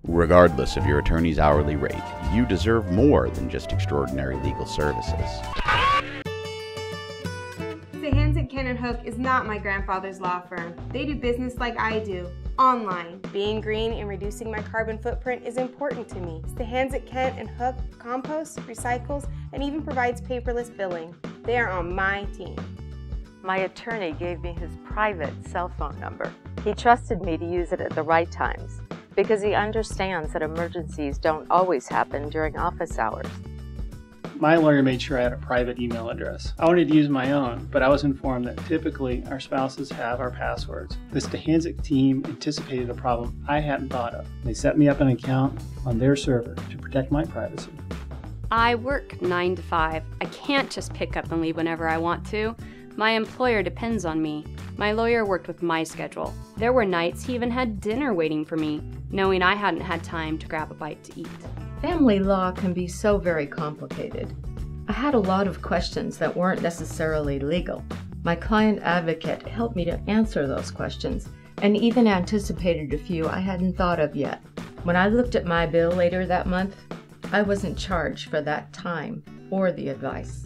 Regardless of your attorney's hourly rate, you deserve more than just extraordinary legal services. Stahancyk, Hook is not my grandfather's law firm. They do business like I do, online. Being green and reducing my carbon footprint is important to me. Stahancyk, Hook composts, recycles, and even provides paperless billing. They are on my team. My attorney gave me his private cell phone number. He trusted me to use it at the right times because he understands that emergencies don't always happen during office hours. My lawyer made sure I had a private email address. I wanted to use my own, but I was informed that typically our spouses have our passwords. The Stahancyk team anticipated a problem I hadn't thought of. They set me up an account on their server to protect my privacy. I work 9 to 5. I can't just pick up and leave whenever I want to. My employer depends on me. My lawyer worked with my schedule. There were nights he even had dinner waiting for me, knowing I hadn't had time to grab a bite to eat. Family law can be so very complicated. I had a lot of questions that weren't necessarily legal. My client advocate helped me to answer those questions and even anticipated a few I hadn't thought of yet. When I looked at my bill later that month, I wasn't charged for that time or the advice.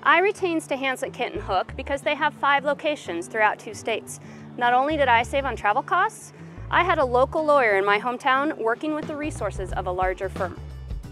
I retained Stahancyk, Hook because they have 5 locations throughout 2 states. Not only did I save on travel costs, I had a local lawyer in my hometown working with the resources of a larger firm.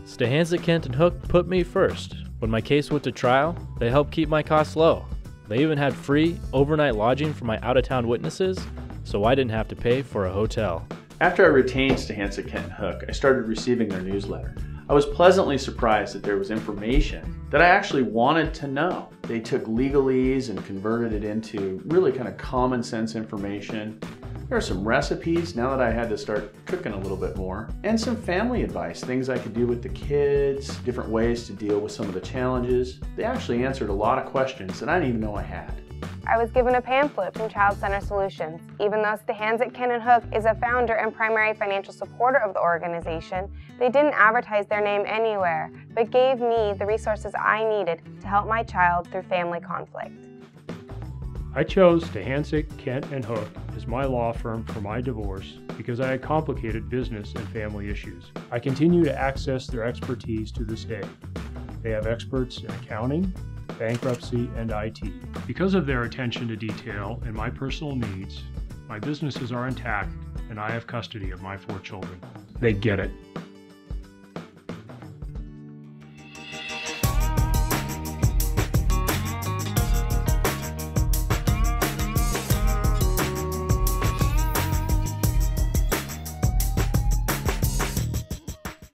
Stahancyk, Hook put me first. When my case went to trial, they helped keep my costs low. They even had free overnight lodging for my out-of-town witnesses, so I didn't have to pay for a hotel. After I retained Stahancyk, Hook, I started receiving their newsletter. I was pleasantly surprised that there was information that I actually wanted to know. They took legalese and converted it into really kind of common sense information. There are some recipes now that I had to start cooking a little bit more, and some family advice, things I could do with the kids, different ways to deal with some of the challenges. They actually answered a lot of questions that I didn't even know I had. I was given a pamphlet from Child Center Solutions. Even though Stahancyk, Hook is a founder and primary financial supporter of the organization, they didn't advertise their name anywhere, but gave me the resources I needed to help my child through family conflict. I chose Stahancyk, Hook as my law firm for my divorce because I had complicated business and family issues. I continue to access their expertise to this day. They have experts in accounting, bankruptcy, and IT. Because of their attention to detail and my personal needs, my businesses are intact and I have custody of my 4 children. They get it.